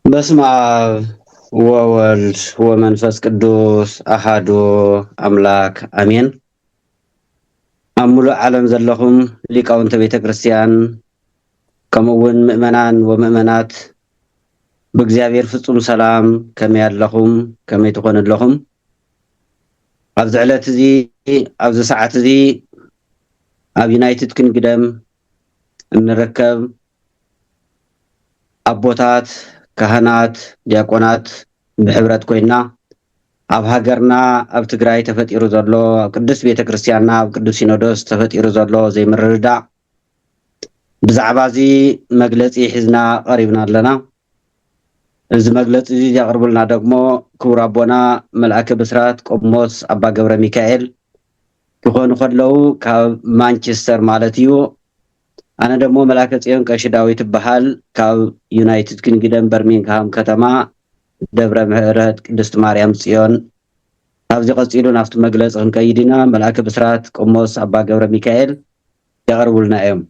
በስመ አብ ወወልድ ወመንፈስ ቅዱስ አሃዱ አምላክ አሜን። ኣብ ሙሉእ ዓለም ዘለኹም ሊቃውንተ ቤተ ክርስቲያን ከምኡውን ምእመናን ወምእመናት ብእግዚአብሔር ፍጹም ሰላም ከመይ ኣለኹም ከመይ ትኾኑ ኣለኹም? ኣብዚ ዕለት እዚ ኣብዚ ሰዓት እዚ ኣብ ዩናይትድ ኪንግደም እንርከብ ኣቦታት ካህናት ዲያቆናት ብሕብረት ኮይና ኣብ ሃገርና ኣብ ትግራይ ተፈጢሩ ዘሎ ኣብ ቅዱስ ቤተ ክርስቲያንና ኣብ ቅዱስ ሲኖዶስ ተፈጢሩ ዘሎ ዘይምርድዳእ ብዛዕባ እዚ መግለፂ ሒዝና ቀሪብና ኣለና። እዚ መግለፂ እዚ ዘቅርቡልና ደግሞ ክቡር ኣቦና መልአከ ብስራት ቆሞስ ኣባ ገብረ ሚካኤል ክኾኑ ከለዉ ካብ ማንቸስተር ማለት እዩ። ኣነ ደግሞ መልአከ ጽዮን ቀሺ ዳዊት ይበሃል ካብ ዩናይትድ ኪንግደም በርሚንግሃም ከተማ ደብረ ምሕረት ቅድስት ማርያም ጽዮን። ኣብዚ ቀፂሉ ናብቲ መግለፂ ክንከይድ ኢና። መልአከ ብስራት ቆሞስ ኣባ ገብረ ሚካኤል ያቀርቡልና እዮም።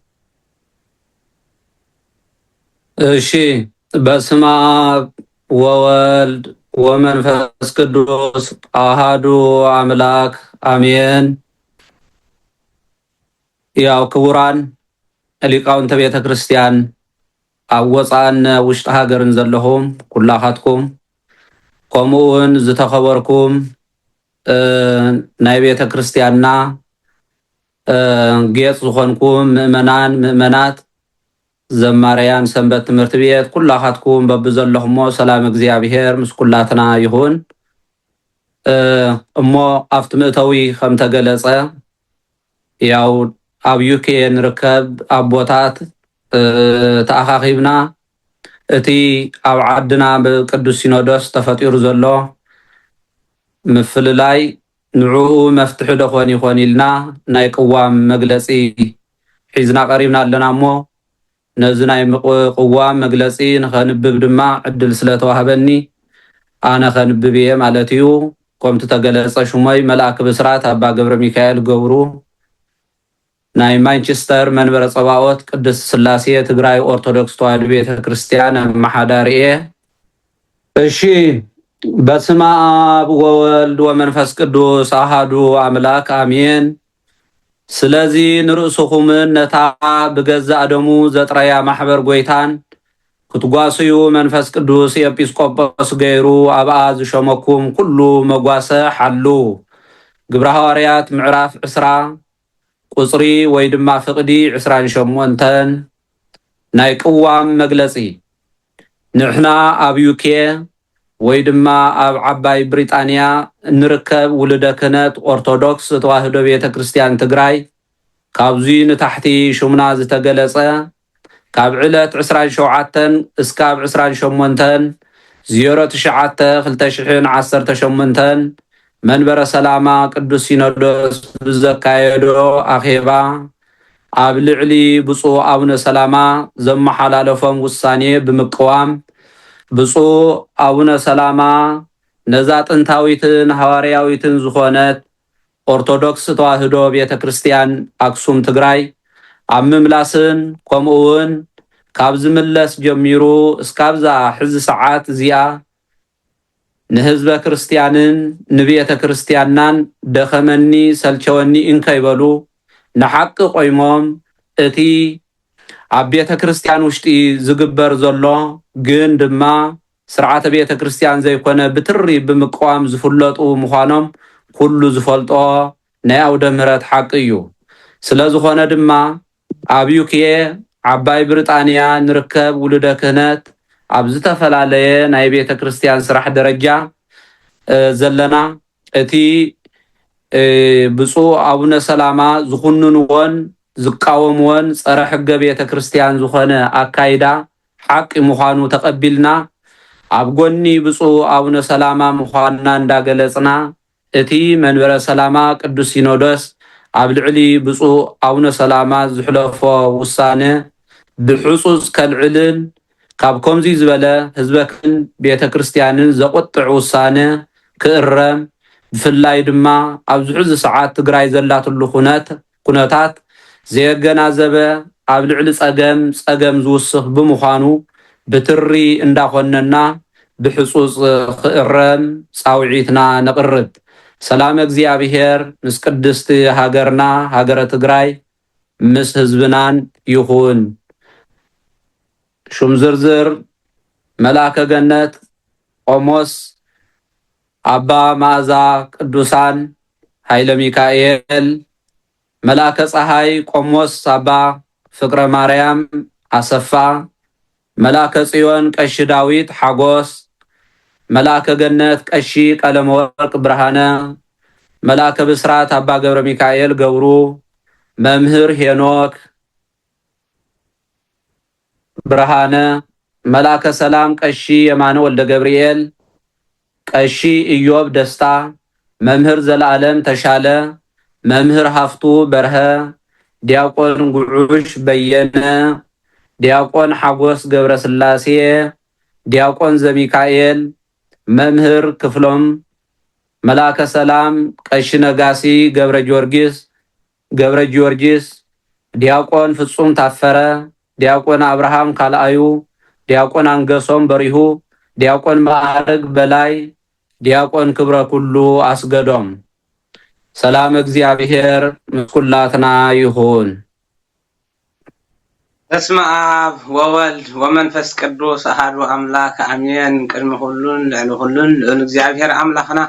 እሺ፣ በስመ አብ ወወልድ ወመንፈስ ቅዱስ አሃዱ አምላክ አሜን። ያው ክቡራን ሊቃውንተ ቤተ ክርስቲያን ኣብ ወፃእን ውሽጢ ሃገርን ዘለኹም ኩላኻትኩም ከምኡውን ዝተኸበርኩም ናይ ቤተ ክርስቲያንና ጌፅ ዝኾንኩም ምእመናን ምእመናት ዘማርያን ሰንበት ትምህርቲ ቤት ኩላኻትኩም በብዘለኹሞ ሰላም እግዚአብሔር ምስ ኩላትና ይኹን። እሞ ኣብቲ ምእተዊ ከም ተገለጸ ያው ኣብ ዩኬ ንርከብ ኣቦታት ተኣኻኺብና እቲ ኣብ ዓድና ብቅዱስ ሲኖዶስ ተፈጢሩ ዘሎ ምፍልላይ ንዕኡ መፍትሒ ደኾን ይኾን ኢልና ናይ ቅዋም መግለፂ ሒዝና ቀሪብና ኣለና። እሞ ነዚ ናይ ቅዋም መግለፂ ንኸንብብ ድማ ዕድል ስለተዋህበኒ ኣነ ኸንብብ እየ ማለት እዩ። ከምቲ ተገለጸ ሽሞይ መልአከ ብስራት ኣባ ገብረ ሚካኤል ገብሩ ናይ ማንቸስተር መንበረ ጸባኦት ቅድስት ስላሴ ትግራይ ኦርቶዶክስ ተዋህዶ ቤተ ክርስቲያን ኣመሓዳሪ እየ። እሺ፣ በስመ አብ ወወልድ ወመንፈስ ቅዱስ አሃዱ አምላክ አሜን። ስለዚ ንርእስኹምን ነታ ብገዛእ ደሙ ዘጥረያ ማሕበር ጎይታን ክትጓስዩ መንፈስ ቅዱስ ኤጲስቆጶስ ገይሩ ኣብኣ ዝሸመኩም ኩሉ መጓሰ ሓሉ። ግብረ ሐዋርያት ምዕራፍ 20 ቁጽሪ ወይ ድማ ፍቅዲ 28 ናይ ቅዋም መግለፂ። ንሕና ኣብ ዩኬ ወይ ድማ ኣብ ዓባይ ብሪጣንያ እንርከብ ውልደ ክህነት ኦርቶዶክስ ተዋህዶ ቤተ ክርስቲያን ትግራይ ካብዚ ንታሕቲ ሽሙና ዝተገለጸ ካብ ዕለት 27 እስካብ 28 09/2018 መንበረ ሰላማ ቅዱስ ሲኖዶስ ብዘካየዶ ኣኼባ ኣብ ልዕሊ ብፁዕ ኣቡነ ሰላማ ዘመሓላለፎም ውሳኔ ብምቅዋም ብፁዕ ኣቡነ ሰላማ ነዛ ጥንታዊትን ሃዋርያዊትን ዝኾነት ኦርቶዶክስ ተዋህዶ ቤተ ክርስቲያን ኣክሱም ትግራይ ኣብ ምምላስን ከምኡውን ካብ ዝምለስ ጀሚሩ እስካብዛ ሕዚ ሰዓት እዚኣ ንህዝበ ክርስቲያንን ንቤተ ክርስቲያንናን ደኸመኒ ሰልቸወኒ እንከይበሉ ንሓቂ ቆይሞም እቲ ኣብ ቤተ ክርስቲያን ውሽጢ ዝግበር ዘሎ ግን ድማ ስርዓተ ቤተ ክርስቲያን ዘይኮነ ብትሪ ብምቅዋም ዝፍለጡ ምዃኖም ኩሉ ዝፈልጦ ናይ ኣውደ ምህረት ሓቂ እዩ። ስለ ዝኾነ ድማ ኣብ ዩኬ ዓባይ ብሪጣንያ ንርከብ ውልደ ክህነት ኣብ ዝተፈላለየ ናይ ቤተ ክርስቲያን ስራሕ ደረጃ ዘለና እቲ ብፁዕ ኣቡነ ሰላማ ዝኹንንዎን ዝቃወምዎን ጸረ ሕገ ቤተ ክርስቲያን ዝኾነ ኣካይዳ ሓቂ ምዃኑ ተቐቢልና ኣብ ጎኒ ብፁዕ ኣቡነ ሰላማ ምዃንና እንዳገለጽና እቲ መንበረ ሰላማ ቅዱስ ሲኖዶስ ኣብ ልዕሊ ብፁዕ ኣቡነ ሰላማ ዝሕለፎ ውሳነ ብሕጹጽ ከልዕልን ካብ ከምዚ ዝበለ ህዝበክን ቤተ ክርስቲያንን ዘቆጥዕ ውሳነ ክእረም ብፍላይ ድማ ኣብ ዝሕዚ ሰዓት ትግራይ ዘላትሉ ኩነታት ዘየገናዘበ ኣብ ልዕሊ ጸገም ዝውስኽ ብምዃኑ ብትሪ እንዳኾነና ብሕጹጽ ክእረም ጻውዒትና ነቕርብ። ሰላም እግዚአብሔር ምስ ቅድስቲ ሃገርና ሃገረ ትግራይ ምስ ህዝብናን ይኹን። ሹም ዝርዝር መልአከ ገነት ቆሞስ አባ መዓዛ ቅዱሳን ኃይለ ሚካኤል፣ መልአከ ፀሐይ ቆሞስ አባ ፍቅረ ማርያም አሰፋ፣ መልአከ ጽዮን ቀሺ ዳዊት ሓጎስ፣ መልአከ ገነት ቀሺ ቀለመወርቅ ብርሃነ፣ መልአከ ብስራት አባ ገብረ ሚካኤል ገብሩ፣ መምህር ሄኖክ ብርሃነ፣ መልአከ ሰላም ቀሺ የማነ ወልደ ገብርኤል፣ ቀሺ ኢዮብ ደስታ፣ መምህር ዘለዓለም ተሻለ፣ መምህር ሃፍቱ በርሀ፣ ዲያቆን ጉዑሽ በየነ፣ ዲያቆን ሓጎስ ገብረ ስላሴ፣ ዲያቆን ዘሚካኤል፣ መምህር ክፍሎም፣ መልአከ ሰላም ቀሺ ነጋሲ ገብረ ጊዮርጊስ፣ ዲያቆን ፍጹም ታፈረ፣ ዲያቆን አብርሃም ካልአዩ፣ ዲያቆን አንገሶም በሪሁ፣ ዲያቆን ማዕረግ በላይ፣ ዲያቆን ክብረ ኩሉ አስገዶም። ሰላም እግዚአብሔር ምስኩላትና ይሁን። በስመ አብ ወወልድ ወመንፈስ ቅዱስ አሐዱ አምላክ አሜን። ቅድሚ ኩሉን ልዕሊ ኩሉን ልዑል እግዚአብሔር አምላኽና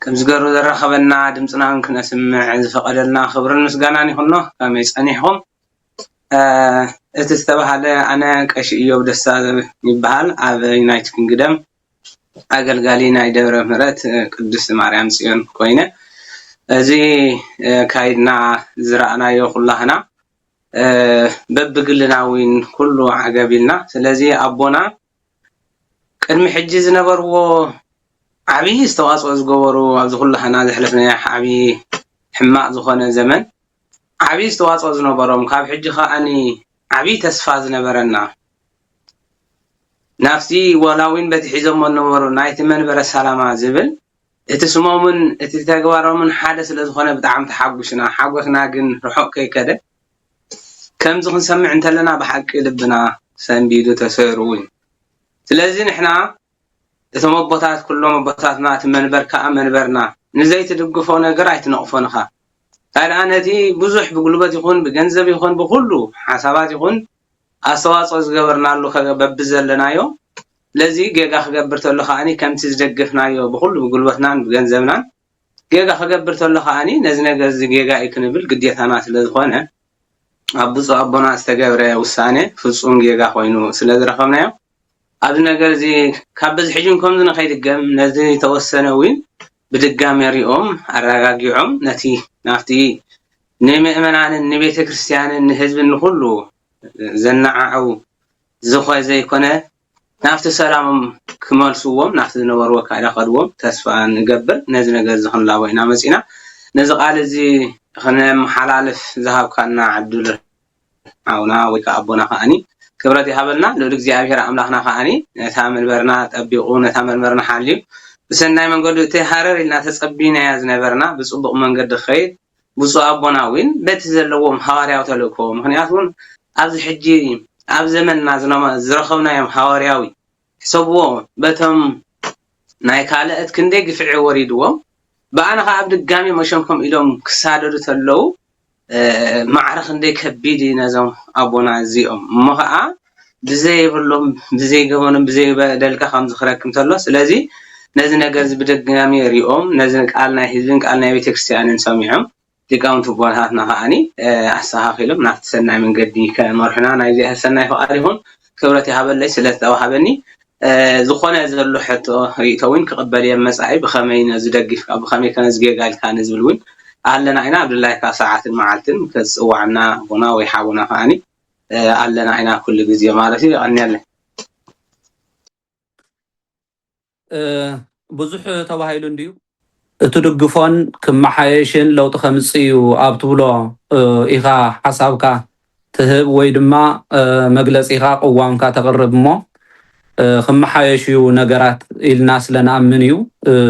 ከም ዝገሩ ዘረኸበና ድምፅናን ክነስምዕ ዝፈቐደልና ክብርን ምስጋናን ይኹኖ። ከመይ ፀኒሕኩም? እቲ ዝተባሃለ ኣነ ቀሺ ኢዮብ ደስታ ይበሃል። ኣብ ዩናይትድ ኪንግደም ኣገልጋሊ ናይ ደብረ ምህረት ቅድስቲ ማርያም ጽዮን ኮይነ እዚ ካይድና ዝረኣናዮ ኩላህና በብግልናዊን ኩሉ ዓገቢልና። ስለዚ ኣቦና ቅድሚ ሕጂ ዝነበርዎ ዓብዪ ዝተዋፅኦ ዝገበሩ ኣብዚ ኩላህና ዘሕለፍናዮ ዓብዪ ሕማቕ ዝኾነ ዘመን ዓብዪ ዝተዋፅኦ ዝነበሮም ካብ ሕጂ ከዓኒ ዓብዪ ተስፋ ዝነበረና ናብቲ ወላዊን በቲ ሒዞሞ ዝነበሩ ናይቲ መንበረ ሰላማ ዝብል እቲ ስሞምን እቲ ተግባሮምን ሓደ ስለ ዝኾነ ብጣዕሚ ተሓጒስና። ሓጎስና ግን ርሑቕ ከይከደ ከምዚ ክንሰምዕ እንተለና ብሓቂ ልብና ሰንቢዱ ተሰይሩ እውን። ስለዚ ንሕና እቶም ኣቦታት ኩሎም ኣቦታትና እቲ መንበር ከዓ መንበርና ንዘይትድግፎ ነገር ኣይትነቕፎን ኢኻ። ታዲኣ ነቲ ብዙሕ ብጉልበት ይኹን ብገንዘብ ይኹን ብኩሉ ሓሳባት ይኹን ኣስተዋፅኦ ዝገበርናሉ በቢ ዘለናዮ ለዚ ጌጋ ክገብር ተሎ ከዓኒ ከምቲ ዝደገፍናዮ ብኩሉ ብጉልበትናን ብገንዘብናን ጌጋ ክገብር ተሎ ከዓኒ ነዚ ነገር እዚ ጌጋ እዩ ክንብል ግዴታና ስለ ዝኾነ ኣብ ብፁዕ ኣቦና ዝተገብረ ውሳኔ ፍፁም ጌጋ ኮይኑ ስለ ዝረኸብናዮ ኣብዚ ነገር እዚ ካብ በዚ ሕጂ ከምዚ ንኸይድገም ነዚ ተወሰነ እውን ብድጋሚ ሪኦም ኣረጋጊዖም ነቲ ናፍቲ ንምእመናንን ንቤተ ክርስቲያንን ንህዝብን ንኩሉ ዘናዓዑ ዝኮነ ዘይኮነ ናፍቲ ሰላሞም ክመልስዎም ናፍቲ ዝነበርዎ ካይዳ ከድዎም ተስፋ ንገብር። ነዚ ነገር እዚ ክንላቦ ኢና መፂና። ነዚ ቃል እዚ ክነመሓላልፍ ዝሃብካና ዓዱል ኣውና ወይ ከዓ ኣቦና ከዓኒ ክብረት ይሃበልና። ልዑል እግዚአብሔር ኣምላኽና ከዓኒ ነታ መንበርና ጠቢቑ ነታ መንበርና ሓልዩ ብሰናይ መንገዲ እቲ ሃረር ኢልና ተፀቢናያ ዝነበርና ብፅቡቕ መንገዲ ክኸይድ ብፁዕ ኣቦና እውን በቲ ዘለዎም ሃዋርያዊ ተልእኮ ምክንያቱ እውን ኣብዚ ሕጂ ኣብ ዘመንና ዝረኸብናዮም ሃዋርያዊ ሕሰብዎ በቶም ናይ ካልአት ክንደይ ግፍዒ ወሪድዎም ብኣነ ከዓ ኣብ ድጋሚ መሸምኩም ኢሎም ክሳደዱ ተለዉ ማዕረ ክንደይ ከቢድ ነዞም ኣቦና እዚኦም እሞ ከዓ ብዘይብሎም ብዘይገበኖም ብዘይበደልካ ከም ዝኽረክም ተሎ። ስለዚ ነዚ ነገር እዚ ብድጋሚ ሪኦም ነዚ ቃል ናይ ህዝብን ቃል ናይ ቤተክርስትያንን ሰሚዖም ሊቃውንቲ ቦታትና ከዓኒ ኣስተኻኺሎም ናብቲ ሰናይ መንገዲ ከመርሑና ናይ እግዚኣብሔር ሰናይ ፈቃድ ይኹን። ክብረት ይሃበለይ ስለ ዝተዋሃበኒ ዝኾነ ዘሎ ሕቶ ርእቶ እውን ክቕበል እየ መጻኢ ብኸመይ ዝደጊፍካ ብኸመይ ከነ ዝጌጋ ኢልካ ንዝብል እውን ኣለና ኢና። ኣብድላይካ ሰዓትን መዓልትን ከዝፅዋዕና ቦና ወይ ሓቡና ከዓኒ ኣለና ኢና ኩሉ ግዜ ማለት እዩ። ይቐኒየለ ብዙሕ ተባሂሉ እንድዩ እቲ ድግፎን ክመሓየሽን ለውጢ ከምፅእ እዩ ኣብ ትብሎ ኢኻ ሓሳብካ ትህብ ወይ ድማ መግለፂኻ ቅዋምካ ተቕርብ እሞ ክመሓየሽ እዩ ነገራት ኢልና ስለንኣምን እዩ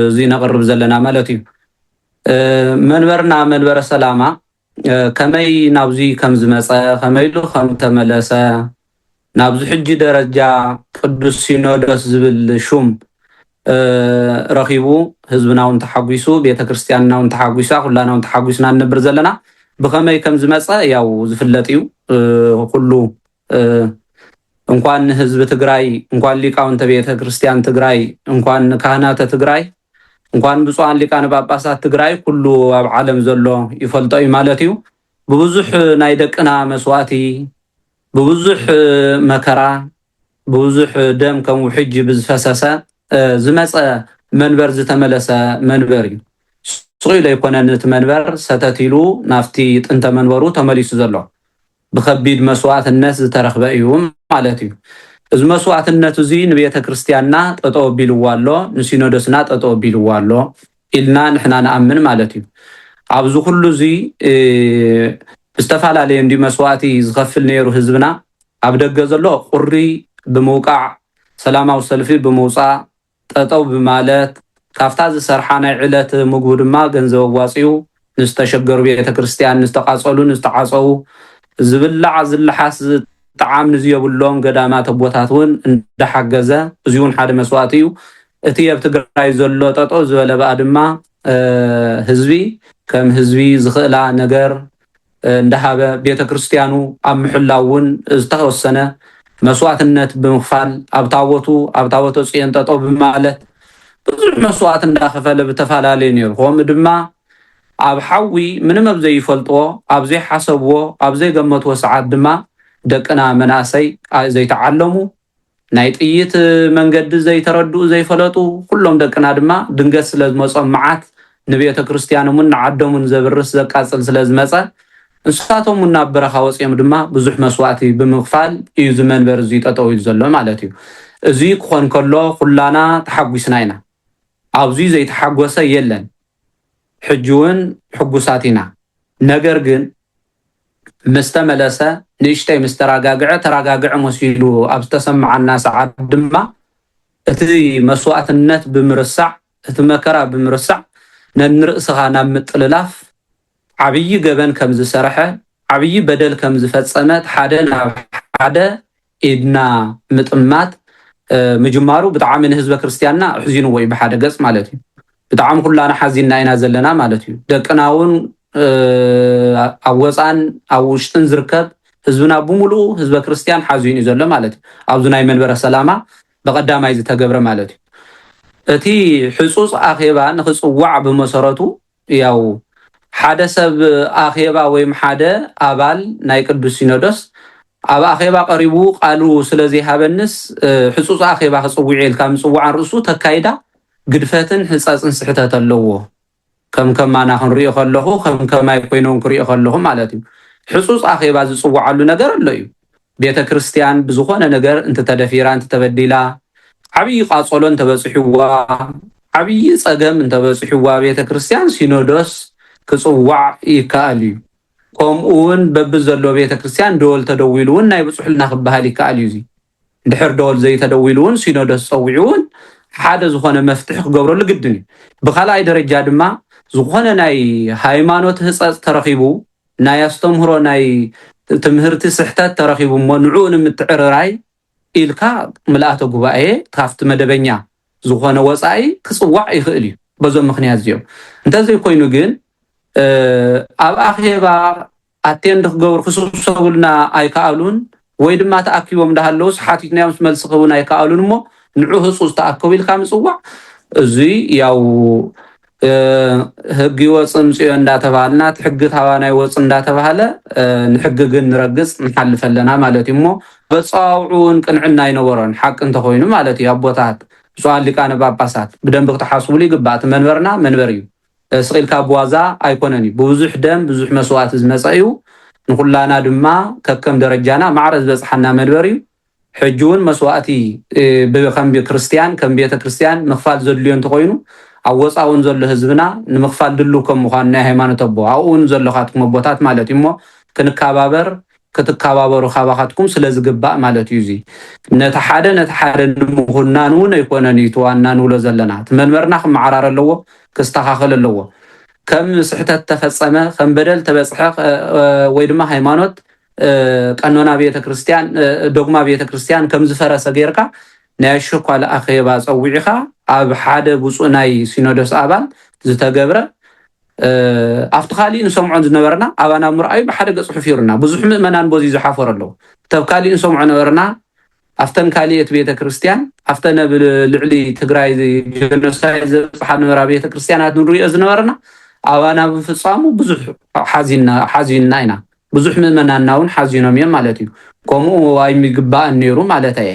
እዚ ነቕርብ ዘለና ማለት እዩ። መንበርና መንበረ ሰላማ ከመይ ናብዚ ከም ዝመፀ ከመይ ኢሉ ከም ተመለሰ ናብዚ ሕጂ ደረጃ ቅዱስ ሲኖዶስ ዝብል ሹም ረኺቡ ህዝብና እውን ተሓጒሱ ቤተክርስትያንና እውን ተሓጒሳ ኩላና እውን ተሓጒስና ንነብር ዘለና ብኸመይ ከም ዝመፀ ያው ዝፍለጥ እዩ ኩሉ እንኳን ህዝቢ ትግራይ እንኳን ሊቃውንተ ቤተክርስትያን ትግራይ እንኳን ካህናተ ትግራይ እንኳን ብፁዓን ሊቃነ ጳጳሳት ትግራይ ኩሉ ኣብ ዓለም ዘሎ ይፈልጦ እዩ ማለት እዩ ብብዙሕ ናይ ደቅና መስዋእቲ ብብዙሕ መከራ ብብዙሕ ደም ከም ሕጂ ብዝፈሰሰ ዝመፀ መንበር ዝተመለሰ መንበር እዩ ስቑኢሉ ኣይኮነን እቲ መንበር ሰተቲሉ ናፍቲ ጥንተ መንበሩ ተመሊሱ ዘሎ ብከቢድ መስዋዕትነት ዝተረኽበ እዩ ማለት እዩ እዚ መስዋዕትነት እዚ ንቤተ ክርስቲያንና ጠጠው ኣቢልዎ ኣሎ ንሲኖዶስና ጠጠው ኣቢልዎ ኣሎ ኢልና ንሕና ንኣምን ማለት እዩ ኣብዚ ኩሉ እዚ ዝተፈላለዩ እንዲ መስዋዕቲ ዝኸፍል ነይሩ ህዝብና ኣብ ደገ ዘሎ ቁሪ ብምውቃዕ ሰላማዊ ሰልፊ ብምውፃእ ጠጠው ብማለት ካፍታ ዝሰርሓ ናይ ዕለት ምግቡ ድማ ገንዘብ ኣዋፂኡ ንዝተሸገሩ ቤተ ክርስቲያን ንዝተቃፀሉ ንዝተዓፀው ዝብላዕ ዝለሓስ ጣዕም ንዝየብሎም ገዳማት ኣቦታት እውን እንዳሓገዘ እዚ እውን ሓደ መስዋዕቲ እዩ እቲ ኣብ ትግራይ ዘሎ ጠጠው ዝበለ በኣ ድማ ህዝቢ ከም ህዝቢ ዝኽእላ ነገር እንዳሃበ ቤተ ክርስቲያኑ ኣብ ምሕላው እውን ዝተወሰነ መስዋዕትነት ብምኽፋል ኣብ ታቦቱ ፅዮን ጠጠው ብማለት ብዙሕ መስዋዕት እንዳኸፈለ ብተፈላለየ ነይሩ ከምኡ ድማ ኣብ ሓዊ ምንም ኣብ ዘይፈልጥዎ ኣብ ዘይሓሰብዎ ኣብ ዘይገመትዎ ሰዓት ድማ ደቅና መናእሰይ ዘይተዓለሙ ናይ ጥይት መንገዲ ዘይተረድኡ ዘይፈለጡ ኩሎም ደቅና ድማ ድንገት ስለ ዝመፆም መዓት ንቤተ ክርስቲያኖምን ንዓዶምን ዘብርስ ዘቃፅል ስለ ዝመፀ እንስሳቶም ናብ በረኻ ወፂኦም ድማ ብዙሕ መስዋዕቲ ብምኽፋል እዩ ዝመንበር እዚ ጠጠው ኢሉ ዘሎ ማለት እዩ እዚ ክኾን ከሎ ኩላና ተሓጒስና ኢና ኣብዚ ዘይተሓጎሰ የለን ሕጂ እውን ሕጉሳት ኢና ነገር ግን ምስተመለሰ ንእሽተይ ተረጋግዐ መሲሉ ኣብ ዝተሰምዓና ሰዓት ድማ እቲ መስዋዕትነት ብምርሳዕ እቲ መከራ ብምርሳዕ ነንርእስኻ ናብ ምጥልላፍ ዓብይ ገበን ከም ዝሰርሐ ዓብይ በደል ከም ዝፈጸመ ሓደ ኢድና ምጥማት ምጅማሩ ብጣዕሚ ንህዝበ ክርስቲያንና ሕዚንዎ እዩ ብሓደ ገጽ ማለት እዩ ብጣዕሚ ኩላና ሓዚንና ኢና ዘለና ማለት እዩ ደቅና እውን ኣብ ወፃን ኣብ ውሽጥን ዝርከብ ህዝብና ብምሉእ ህዝበ ክርስቲያን ሓዚን እዩ ዘሎ ማለት እዩ ኣብዚ ናይ መንበረ ሰላማ በቀዳማይ ዝተገብረ ማለት እዩ እቲ ሕጹጽ ኣኼባ ንኽጽዋዕ ብመሰረቱ ያው ሓደ ሰብ ኣኼባ ወይም ሓደ ኣባል ናይ ቅዱስ ሲኖዶስ ኣብ ኣኼባ ቀሪቡ ቃሉ ስለዘይሃበንስ ሕጹጽ ኣኼባ ክጽውዕ ኢልካ ምጽዋዕን ርእሱ ተካይዳ ግድፈትን ሕጸጽን ስሕተት ኣለዎ ከምከማና ክንሪኦ ከለኹ ከምከማይ ኮይኖም ክሪኦ ከለኹ ማለት እዩ ሕጹጽ ኣኼባ ዝጽዋዓሉ ነገር ኣሎ እዩ ቤተ ክርስቲያን ብዝኾነ ነገር እንተተደፊራ እንተተበዲላ ዓብይ ቃጸሎ እንተበጽሕዋ ዓብይ ጸገም እንተበጽሕዋ ቤተ ክርስቲያን ሲኖዶስ ክጽዋዕ ይከኣል እዩ ከምኡውን በብዘሎ ቤተ ክርስቲያን ደወል ተደዊሉ እውን ናይ ብጽሕልና ክበሃል ይከኣል እዩ ድሕር ደወል ዘይተደዊሉ እውን ሲኖዶስ ፀዊዑ እውን ሓደ ዝኾነ መፍትሕ ክገብረሉ ግድን እዩ ብኻልኣይ ደረጃ ድማ ዝኾነ ናይ ሃይማኖት ህጸጽ ተረኺቡ ናይ ኣስተምህሮ ናይ ትምህርቲ ስሕተት ተረኺቡ እሞ ንዑኡ ንምትዕርራይ ኢልካ ምልኣተ ጉባኤ ካብቲ መደበኛ ዝኾነ ወፃኢ ክጽዋዕ ይኽእል እዩ በዞም ምኽንያት እዚኦም እንተዘይኮይኑ ግን ኣብ ኣኼባ ኣቴንድ ክገብሩ ክስብሰቡልና ኣይከኣሉን ወይ ድማ ተኣኪቦም እንዳሃለውስ ሓቲትናዮም መልሲ ክህቡን ኣይከኣሉን እሞ ንዑ ህጹጽ ተኣከቡ ኢልካ ምጽዋዕ እዚ ያው ሕጊ ወፅን ጽዮን እንዳተባሃልና ሕጊ ታዋናይ ወፅን እንዳተባሃለ ንሕጊ ግን ንረግጽ ንሓልፍ ኣለና ማለት እዩ እሞ በጻውዑን ቅንዕና ይነበሮን ሓቂ እንተኮይኑ ማለት እዩ ኣቦታት ብፁዓን ሊቃነ ጳጳሳት ብደንቢ ክትሓስቡሉ ይግባእ እቲ መንበርና መንበር እዩ ስቂልካ ብዋዛ ኣይኮነን እዩ ብብዙሕ ደም ብዙሕ መስዋዕቲ ዝመፀ እዩ ንኩላና ድማ ከከም ደረጃና ማዕረ ዝበፅሓና መንበር እዩ ሕጂ እውን መስዋዕቲ ብከም ክርስቲያን ከም ቤተ ክርስቲያን ምኽፋል ዘድልዮ እንተኮይኑ ኣብ ወፃውን ዘሎ ህዝብና ንምኽፋል ድሉ ከም ምዃኑ ናይ ሃይማኖት ኣቦ ኣብኡን ዘለኻትኩም ኣቦታት ማለት እዩ እሞ ክትከባበሩ ካባኻትኩም ስለ ዝግባእ ማለት እዩ እዚ ነቲ ሓደ ንምኹናን እውን ኣይኮነን እዩ ዋና ንብሎ ዘለና እቲ መንበርና ክመዓራር ኣለዎ ክስተኻኸል ኣለዎ ከም ስሕተት ተፈጸመ ከም በደል ተበጽሐ ወይ ድማ ሃይማኖት ቀኖና ቤተክርስቲያን ዶግማ ቤተክርስቲያን ከም ዝፈረሰ ጌርካ ናይ ኣሸኳል ኣኼባ ፀዊዕኻ ኣብ ሓደ ብፁዕ ናይ ሲኖዶስ ኣባል ዝተገብረ ኣብቲ ካሊእ ንሰምዖን ዝነበርና ኣባና ምርኣዩ ብሓደ ገፅ ሕፊሩና ብዙሕ ምእመናን በዚ ዝሓፈሩ ኣለዉ ተብ ካሊእ ንሰምዖ ነበርና ኣፍተን ካሊእት ቤተክርስቲያን ኣፍተን ኣብ ልዕሊ ትግራይ ጀኖሳይድ ዝበፅሓ ነበራ ቤተክርስቲያናት ንሪኦ ዝነበርና ኣባና ብፍፃሙ ብዙሕ ሓዚንና ኢና ብዙሕ ምእመናንና እውን ሓዚኖም እዮም ማለት እዩ ከምኡ ኣይምግባእን ነይሩ ማለት እየ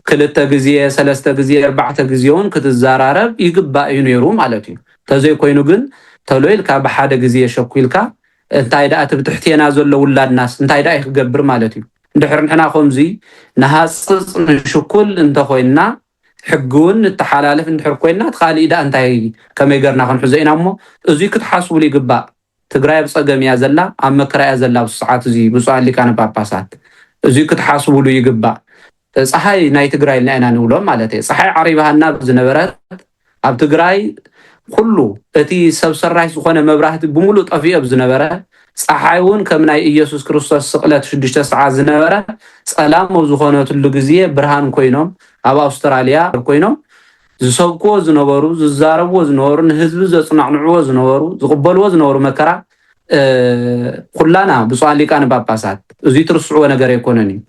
ክልተ ግዜ ሰለስተ ግዜ ኣርባዕተ ግዜ እውን ክትዘራረብ ይግባእ እዩ ነይሩ ማለት እዩ ተዘይ ኮይኑ ግን ተሎይልካ ብሓደ ግዜ ሸኩልካ እንታይ ዳ ትብትሕቴና ዘሎ ውላድናስ እንታይ ዳ ይክገብር ማለት እዩ እንድሕር ንሕና ከምዚ ንሃፅፅ ንሽኩል እንተኮይንና ሕጉን እተሓላለፍ እንድሕር ኮይንና ትኻሊእ ዳ እንታይ ከመይ ገርና ክንሕዞ ኢና እሞ እዙይ ክትሓስብሉ ይግባእ ትግራይ ኣብ ፀገም እያ ዘላ ኣብ መከራ እያ ዘላ ብሰዓት እዚ ብፁዓን ሊቃነ ጳጳሳት እዙይ ክትሓስብሉ ይግባእ ፀሓይ ናይ ትግራይ ኢና ንብሎም ማለት እዩ ፀሓይ ዓሪባሃና ዝነበረት ኣብ ትግራይ ኩሉ እቲ ሰብ ሰራሕ ዝኾነ መብራህቲ ብሙሉእ ጠፊኡ ዝነበረ ፀሓይ እውን ከም ናይ ኢየሱስ ክርስቶስ ስቕለት 6 ሰዓት ዝነበረ ፀላም ዝኾነትሉ ግዜ ብርሃን ኮይኖም ኣብ ኣውስትራልያ ኮይኖም ዝሰብክዎ ዝነበሩ ዝዛረብዎ ዝነበሩ ንህዝቢ ዘጽናዕንዕዎ ዝነበሩ ዝቕበልዎ ዝነበሩ መከራ ኩላና ብፁዓን ሊቃነ ጳጳሳት እዙይ ትርስዕዎ ነገር ኣይኮነን እዩ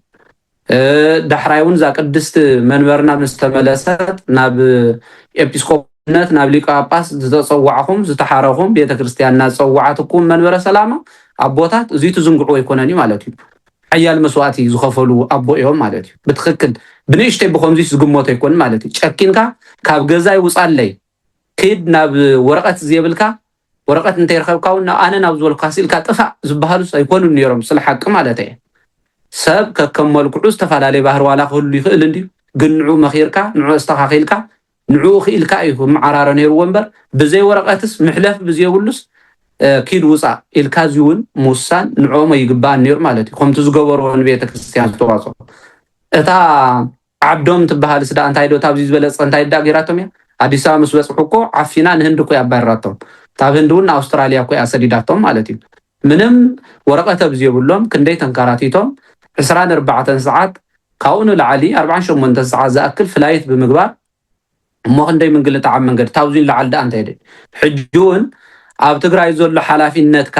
ዳሕራይ እውን ዛ ቅድስት መንበርና ምስ ተመለሰት ናብ ኤጲስቆጶስነት ናብ ሊቀ ጳጳስ ዝተፀዋዕኹም ዝተሓረኹም ቤተክርስቲያንና ዝፀዋዓትኩም መንበረ ሰላማ ኣቦታት እዙይ ትዝንግዕዎ ኣይኮነን እዩ ማለት እዩ ሓያል መስዋእቲ ዝኸፈሉ ኣቦ እዮም ማለት እዩ ብትክክል ብንእሽተይ ብከምዚ ዝግመቶ ኣይኮን ማለት እዩ ጨኪንካ ካብ ገዛይ ውፃለይ ከይድ ናብ ወረቀት ዘየብልካ ወረቀት እንተይረኸብካ እውን ኣነ ናብ ዝበልካ ሲልካ ጥፋእ ዝበሃሉስ ኣይኮኑን ነይሮም ስለ ሓቂ ማለት እየ ሰብ ከከም መልክዑ ዝተፈላለዩ ባህር ዋላ ክህሉ ይኽእል እንዲሁ ግን ንዑ መኺርካ ንዑ እስተኻኺልካ ንዑ ክኢልካ እዩ መዓራረ ነይሩ ወንበር ብዘይ ወረቀትስ ምሕለፍ ብዘይብሉስ ኪድ ውፃእ ኢልካ እዚውን ሙሳን ንዕኦም ይግባእ ነይሩ ማለት እዩ ከምቲ ዝገበርዎ ንቤተክርስቲያን ዝተዋፅኦ እታ ዓዶም ትበሃል ስዳ እንታይ ዶ ታብዚ ዝበለፀ እንታይ ዳ ገይራቶም እያ ኣዲስ ኣበባ ምስ በፅሑ እኮ ዓፊና ንህንዲ እኮ ኣባረራቶም ታብ ህንዲ እውን ኣውስትራልያ እኮ ኣሰዲዳቶም ማለት እዩ ምንም ወረቀት ብዘይብሎም ክንደይ ተንከራቲቶም 24 ሰዓት ካብኡ ንላዕሊ 48 ሰዓት ዝኣክል ፍላይት ብምግባር እሞ ክንደይ ምንግልጣዕ መንገዲ ታብዙይ ላዓል ዳ እንታይ ደ ሕጂ እውን ኣብ ትግራይ ዘሎ ሓላፊነትካ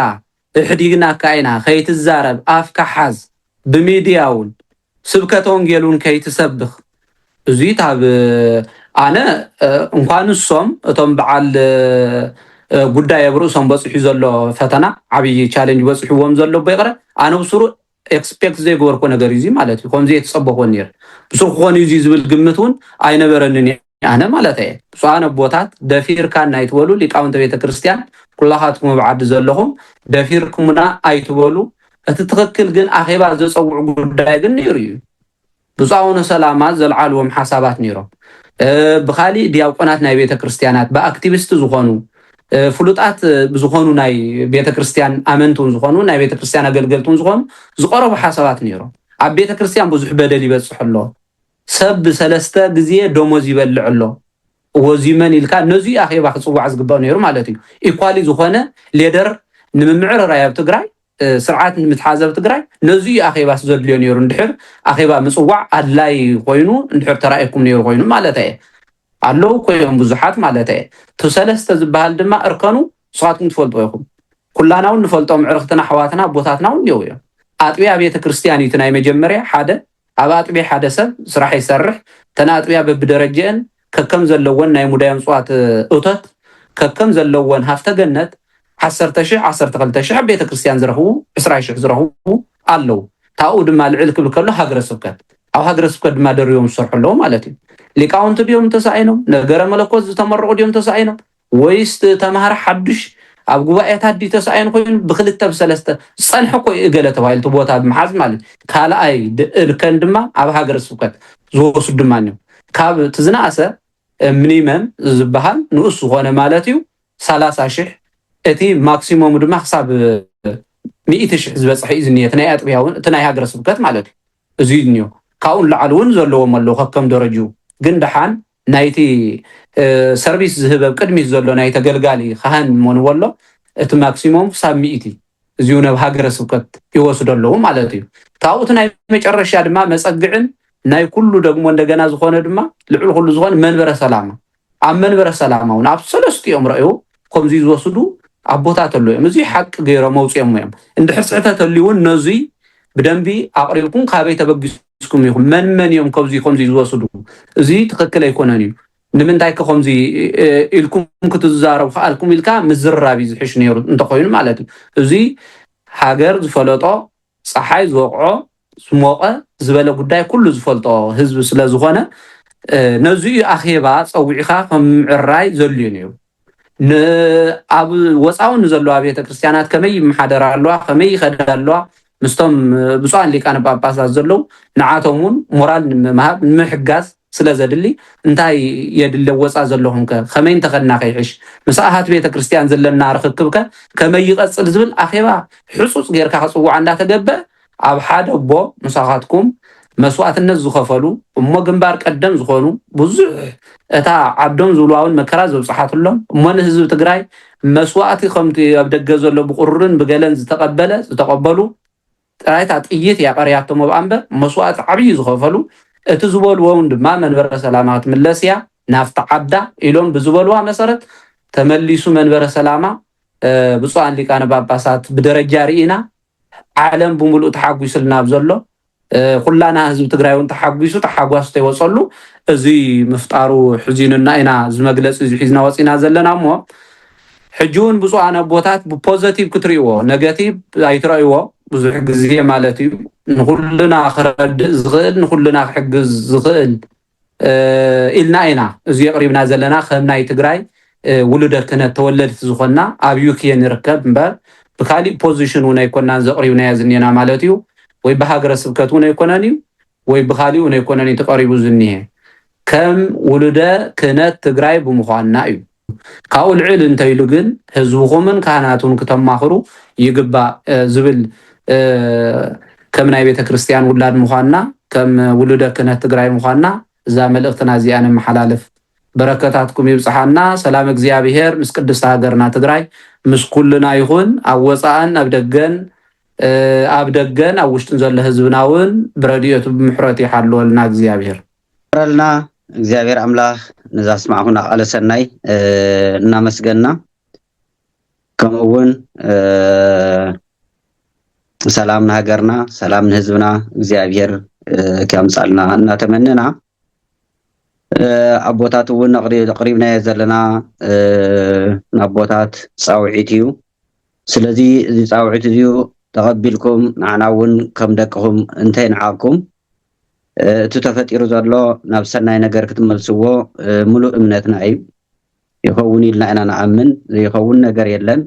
እሕዲግናካ ኢና ከይትዛረብ ኣፍካ ሓዝ ብሚድያ እውን ስብከተ ወንጌል እውን ከይትሰብኽ እዙይ ታብ ኣነ እንኳን እሶም እቶም በዓል ጉዳይ ኣብርእሶም በፅሑ ዘሎ ፈተና ዓብይ ቻሌንጅ በፅሕዎም ዘሎ በይቀረ ኣነ ብስሩ ኤክስፔክት ዘይገበርኮ ነገር እዩ ማለት እዩ ከምዚ የተፀበኾ ነይሩ ብስሩ ክኾን እዩ ዝብል ግምት እውን ኣይነበረንን ኣነ ማለት እየ ብፁዓን ኣቦታት ደፊርካ ናይትበሉ ሊቃውንተ ቤተክርስቲያን ኩላኻትኩም ብዓዲ ዘለኹም ደፊርኩምና ኣይትበሉ እቲ ትክክል ግን ኣኼባ ዘፀውዕ ጉዳይ ግን ነይሩ እዩ ብፁዕ ኣቡነ ሰላማ ዘለዓልዎም ሓሳባት ነይሮም ብኻሊእ ዲያቆናት ናይ ቤተክርስቲያናት ብኣክቲቪስት ዝኾኑ ፍሉጣት ዝኾኑ ናይ ቤተክርስቲያን ኣመንቱን ዝኾኑ ናይ ቤተክርስቲያን ኣገልገልቱን ዝኾኑ ዝቀረቡ ሓሳባት ነይሮም ኣብ ቤተክርስቲያን ብዙሕ በደል ይበፅሕ ኣሎ ሰብ ሰለስተ ግዜ ደሞዝ ይበልዕ ኣሎ ወዚመን ኢልካ ነዙይ ኣኼባ ክፅዋዕ ዝግባእ ነይሩ ማለት እዩ ኢኳሊ ዝኾነ ሌደር ንምምዕርራይ ኣብ ትግራይ ስርዓት ንምትሓዘብ ትግራይ ነዙይ ኣኼባ ዘድልዮ ነይሩ እንድሕር ኣኼባ ምፅዋዕ ኣድላይ ኮይኑ እንድሕር ተራእየኩም ነይሩ ኮይኑ ማለት እየ ኣለው ኮይኖም ብዙሓት ማለት እየ ተሰለስተ ዝበሃል ድማ እርከኑ ንስኻትኩም ትፈልጡ ኢኹም ኩላና እውን ንፈልጦም ዕርኽትና ኣሕዋትና ቦታትና እውን እኒአው እዮም ኣጥቢያ ቤተክርስቲያን እዩ ናይ መጀመርያ ሓደ ኣብ ኣጥቢያ ሓደ ሰብ ስራሕ ይሰርሕ ተና ኣጥቢያ በብደረጀአን ከከም ዘለወን ናይ ሙዳየ ምጽዋት እቶት ከከም ዘለወን ሃፍተ ገነት 10,000 12,000 ቤተክርስቲያን ዝረኽቡ 20,000 ዝረኽቡ ኣለው ታኡ ድማ ልዕል ክብል ከሎ ሃገረ ስብከት ኣብ ሃገረ ስብከት ድማ ደርዮም ዝሰርሑ ኣለዉ ማለት እዩ ሊቃውንቲ ድዮም ተሳኢኖም ነገረ መለኮት ዝተመረቑ ድዮም ተሳኢኖም ወይስ ተምሃር ሓዱሽ ኣብ ጉባኤታት ዲ ተሳኢኑ ኮይኑ ብክልተ ብሰለስተ ዝፀንሐ እኮ እገለ ተባሂሉ ቦታ ብምሓዝ ማለት ካልኣይ እርከን ድማ ኣብ ሃገረ ስብከት ዝወስዱ ድማ እዮም ካብ ትዝናእሰ ሚኒመም ዝበሃል ንኡስ ዝኾነ ማለት እዩ 30,000 እቲ ማክሲሞም ድማ ክሳብ 100,000 ዝበፅሕ እዩ ዝኒአ ናይ ኣጥቢያ እውን እቲ ናይ ሃገረ ስብከት ማለት እዩ እዙይ እኒኦ ካብኡ ንላዕሊ እውን ዘለዎም ኣለዉ ከከም ደረጅኡ ግን ደሓን ናይቲ ሰርቪስ ዝህብ ቅድሚት ዘሎ ናይ ተገልጋሊ ካህን ሞንወሎ እቲ ማክሲሞም ክሳብ 100 እዚሁ ናብ ሃገረ ስብከት ይወስደለው ማለት እዩ ታውት ናይ መጨረሻ ድማ መጸግዕን ናይ ኩሉ ደግሞ እንደገና ዝኾነ ድማ ልዑል ኩሉ ዝኾነ መንበረ ሰላማ ኣብ መንበረ ሰላማውን ኣብ ሰለስቲኦም ረአዩ ከምዚ ዝወስዱ ኣቦታት ኣሎ እዮም እዚ ሓቂ ገይሮም መውጽኦም እዮም እንድሕር ስሕተት ተልዩን ነዚ ብደንቢ ኣቅሪብኩም ካበይ ተበግስኩም ይኹም መን እዮም ከምዚ ዝወስዱ እዚ ትክክል ኣይኮነን እዩ ንምንታይ ከምዚ ኢልኩም ክትዛረቡ ከኣልኩም ኢልካ ምዝራብ ዝሕሽ ነይሩ እንተኮይኑ ማለት እዩ እዚ ሃገር ዝፈለጦ ፀሓይ ዝወቅዖ ስሞቀ ዝበለ ጉዳይ ኩሉ ዝፈልጦ ህዝቢ ስለ ዝኾነ ነዚ ኣኼባ ፀዊዕኻ ከም ዕራይ ዘልዩ ነይሩ ኣብ ወፃውን ዘለዋ ቤተ ክርስቲያናት ከመይ መሓደር ኣለዋ ከመይ ይኸዳ ኣለዋ ምስቶም ብፁዓን ሊቃነ ጳጳሳት ዘለው ንዓቶምን ሞራል ንምሃብ ንምሕጋዝ ስለ ዘድሊ እንታይ የድለ ወፃ ዘለኹም ከመይ እንተኸድና ከይሕሽ ምስኣሃት ቤተ ክርስቲያን ዘለና ርክክብከ ከመይ ይቐፅል ዝብል ኣኼባ ሕጹጽ ጌርካ ክጽዋዕ እንዳተገበ ኣብ ሓደ ቦ መሳኻትኩም መስዋዕትነት ዝኸፈሉ እሞ ግንባር ቀደም ዝኾኑ ብዙሕ እታ ዓዶም ዝብልዋውን መከራ ዘብፅሓትሎም እሞ ንህዝቢ ትግራይ መስዋዕቲ ከምቲ ኣብ ደገ ዘሎ ብቁሩርን ብገለን ዝተቀበሉ ጥራይታ ጥይት ያቀርያቶም ኣብኣንበ መስዋዕቲ ዓብይ ዝኸፈሉ እቲ ዝበልዎውን ድማ መንበረ ሰላማ ክትምለስያ ናፍታ ዓዳ ኢሎም ብዝበልዋ መሰረት ተመሊሱ መንበረ ሰላማ ብፁዓን ሊቃነ ጳጳሳት ብደረጃ ርኢና ዓለም ብምሉእ ተሓጒስልና ብዘሎ ኩላና ህዝቢ ትግራይ እውን ተሓጒሱ ተሓጓስቶ ይወፀሉ እዚ ምፍጣሩ ሕዚንና ኢና ዝመግለጽ እዚ ሒዝና ወፂና ዘለና እሞ ሕጂውን ብፁዓን ኣቦታት ብፖዚቲቭ ክትርእይዎ ኔጋቲቭ ኣይትረእይዎ ብዙሕ ግዜ ማለት እዩ ንኩልና ክረድእ ዝኽእል ንኩልና ክሕግዝ ዝኽእል ኢልና ኢና እዚ የቅሪብና ዘለና ከም ናይ ትግራይ ውሉደ ክህነት ተወለድቲ ዝኾና ኣብ ዩኬ ንርከብ እምበር ብካሊእ ፖዚሽን እውን ኣይኮናን ዘቅሪብናዮ ዝኒና ማለት እዩ ወይ በሃገረ ስብከት እውን ኣይኮነን እዩ ወይ ብካሊእ እውን ኣይኮነን ተቀሪቡ ዝኒሄ ከም ውሉደ ክህነት ትግራይ ብምዃንና እዩ ካብኡ ልዕል እንተይሉ ግን ህዝብኹምን ካህናቱን ከተማኽሩ ይግባእ ዝብል ከም ናይ ቤተ ክርስቲያን ውላድ ምዃንና ከም ውሉደ ክህነት ትግራይ ምዃንና እዛ መልእኽትና እዚኣ ነመሓላልፍ በረከታትኩም ይብፅሓና ሰላም እግዚአብሔር ምስ ቅድስት ሃገርና ትግራይ ምስ ኩልና ይኹን ኣብ ወፃእን ኣብ ደገን ኣብ ውሽጥን ዘሎ ህዝብና እውን ብረድኤቱ ብምሕረት ይሓልወልና እግዚአብሔር ረልና እግዚአብሔር አምላክ ነዛ ስማዕኹና ቃለ ሰናይ እናመስገና ከምኡውን ሰላም ንሃገርና ሰላም ንህዝብና እግዚአብሔር ከያምፃልና እናተመነና ኣቦታት እውን ኣቅሪብናዮ ዘለና ናቦታት ፃውዒት እዩ ስለዚ እዚ ፃውዒት እዩ ተቐቢልኩም ንዓና እውን ከም ደቅኹም እንታይ ንዓኩም እቲ ተፈጢሩ ዘሎ ናብ ሰናይ ነገር ክትመልስዎ ሙሉእ እምነትና እዩ ይኸውን ኢልና ኢና ንኣምን ዘይኸውን ነገር የለን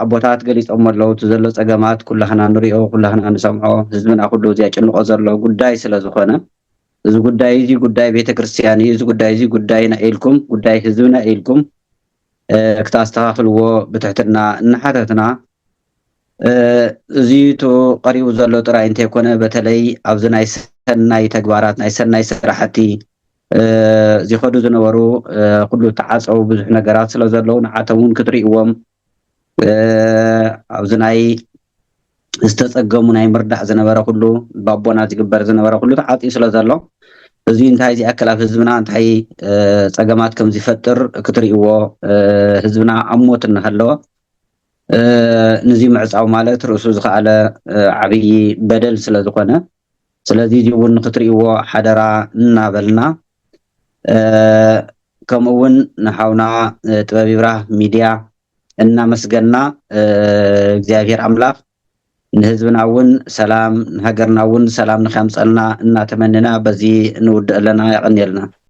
ኣቦታት ገሊፆም ኣለዉ እቲ ዘሎ ፀገማት ኩላህና ንሪኦ ኩላህና ንሰምዖ ህዝብና ኩሉ ዝያጨንቆ ዘሎ ጉዳይ ስለ ዝኾነ እዚ ጉዳይ እዚ ጉዳይ ቤተ ክርስቲያን እዩ እዚ ጉዳይ እዚ ጉዳይና ኢልኩም ጉዳይ ህዝብና ኢልኩም ክታስተኻኽልዎ ብትሕትና እናሓተትና እዚ ቀሪቡ ዘሎ ጥራይ እንተይኮነ በተለይ ኣብዚ ናይ ሰናይ ተግባራት ናይ ሰናይ ስራሕቲ ዝኸዱ ዝነበሩ ኩሉ ተዓፀው ብዙሕ ነገራት ስለ ዘለዉ ንዓቶም እውን ክትሪእዎም ኣብዚ ናይ ዝተፀገሙ ናይ ምርዳዕ ዝነበረ ኩሉ ባቦና ዝግበር ዝነበረ ኩሉ ተዓፂዩ ስለ ዘሎ እዚ እንታይ ዝኣክል ኣብ ህዝብና እንታይ ፀገማት ከም ዝፈጥር ክትሪእዎ ህዝብና ኣሞት እናሃለወ ነዚ ምዕፃው ማለት ርእሱ ዝኸኣለ ዓብይ በደል ስለ ዝኾነ ስለዚ እዚ እውን ክትሪእዎ ሓደራ እናበልና ከምኡውን ንሓውና ጥበብ ይብራህ ሚድያ እናመስገና እግዚአብሔር አምላክ ንህዝብና እውን ሰላም ንሃገርና እውን ሰላም ንኸምፀልና እናተመነና በዚ ንውድእ ኣለና ይቀኒልና